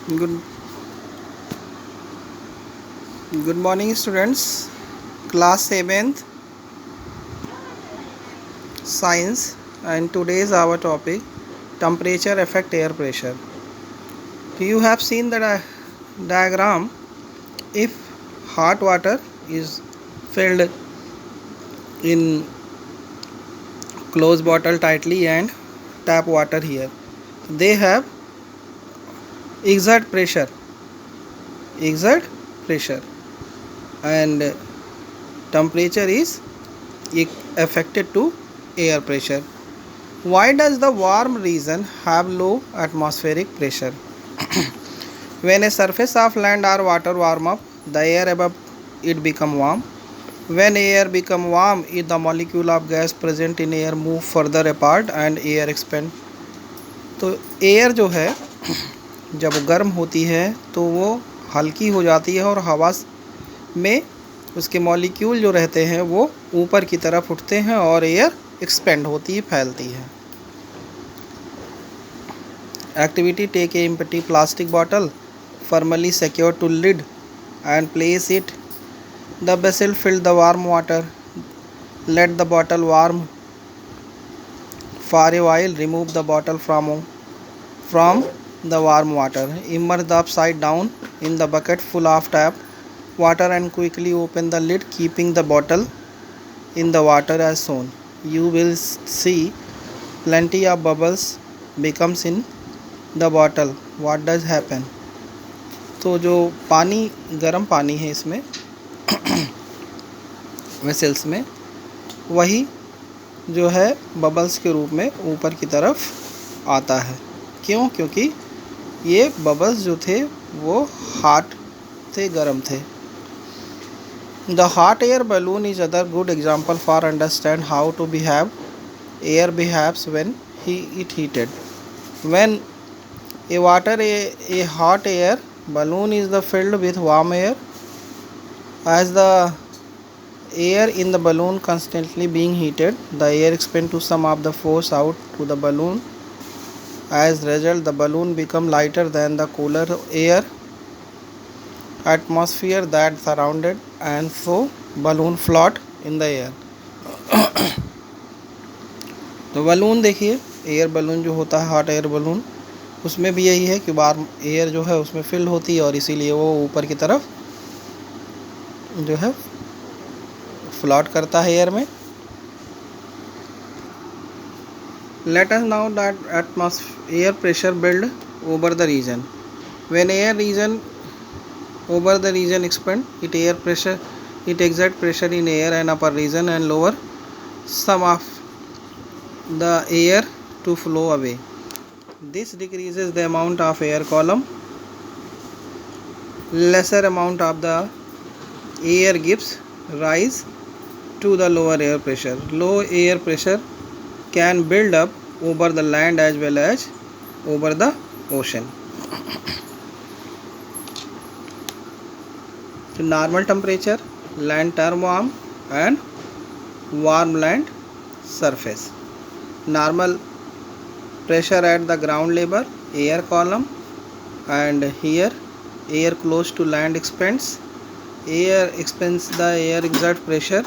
Good, good morning, students. Class 7th Science, and today's our topic temperature affect air pressure. You have seen the diagram. If hot water is filled in closed bottle tightly and tap water here, they have exert pressure, exert pressure, and temperature is affected to air pressure. Why does the warm region have low atmospheric pressure? When a surface of land or water warm up, the air above it become warm. When air become warm, the molecule of gas present in air move further apart and air expand. तो air जो है जब गर्म होती है तो वो हल्की हो जाती है और हवा में उसके मॉलिक्यूल जो रहते हैं वो ऊपर की तरफ उठते हैं और एयर एक्सपेंड होती है, फैलती है. Activity: take a empty plastic bottle firmly secured to lid and place it the vessel filled the warm water. Let the bottle warm for a while. Remove the bottle from the warm water. Immerse the upside down in the bucket full of tap water and quickly open the lid, keeping the bottle in the water as shown. You will see plenty of bubbles becomes in the bottle. What does happen? तो जो पानी, गर्म पानी है इसमें vessels में, वही जो है बबल्स के रूप में ऊपर की तरफ आता है. क्यों? क्योंकि ये बबल्स जो थे वो हॉट थे, गर्म थे. The hot air balloon is other good example for understand how to behave air behaves when it heated. When a hot air balloon is filled with warm air. As the air in the balloon constantly being heated, the air expands to some of the force out to the balloon. As result, the balloon become lighter than the cooler air atmosphere that surrounded, and so balloon float in the air. तो balloon देखिए, air balloon जो होता है, hot air balloon, उसमें भी यही है कि वार्म एयर जो है उसमें फिल होती है और इसीलिए वो ऊपर की तरफ जो है फ्लोट करता है एयर में. Let us now that air pressure build over the region. When air region over the region expand, it exert pressure in air and upper region and lower some of the air to flow away. This decreases the amount of air column. Lesser amount of the air gives rise to the lower air pressure. Low air pressure can build up over the land as well as over the ocean. So normal temperature, land term warm and warm land surface. Normal pressure at the ground level, air column, and here air close to land expands. Air expands, the air exert pressure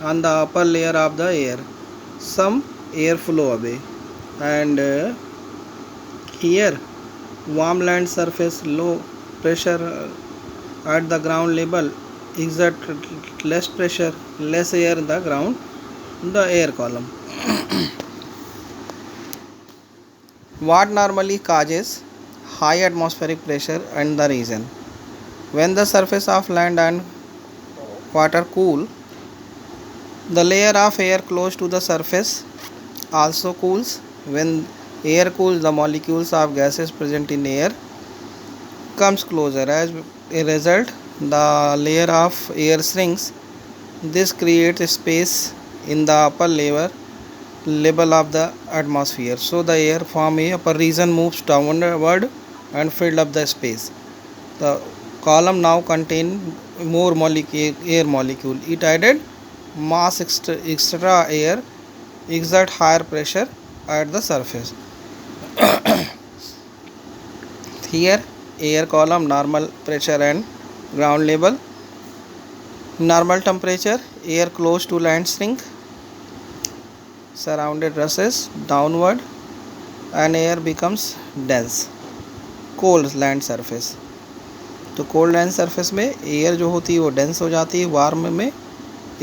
on the upper layer of the air. Some air flow away, and here warm land surface, low pressure at the ground level exert less pressure, less air in the ground, the air column. What normally causes high atmospheric pressure in the region? When the surface of land and water cool, the layer of air close to the surface also cools. When air cools, the molecules of gases present in air comes closer. As a result, the layer of air shrinks. This creates space in the upper level of the atmosphere, so the air from a upper region moves downward and fill up the space. The column now contain more air molecule. It added mass extra air exert higher pressure at the surface. Here air column, normal pressure and ground level. Normal temperature, air close to land shrink, surrounded rushes downward and air becomes dense. Cold land surface, तो cold land surface में air जो होती है वो dense हो जाती है, warm में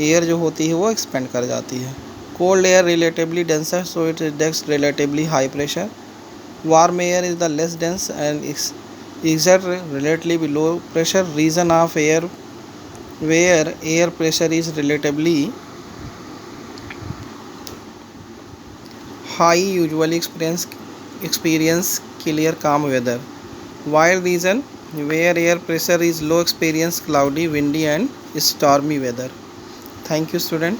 एयर जो होती है वो एक्सपेंड कर जाती है. Cold air relatively denser, so it index relatively high pressure. Warm air is the less dense and exert relatively low pressure. Region of air where air pressure is relatively high usually experience clear calm weather, while region where air pressure is low experience cloudy, windy and stormy weather. Thank you, student.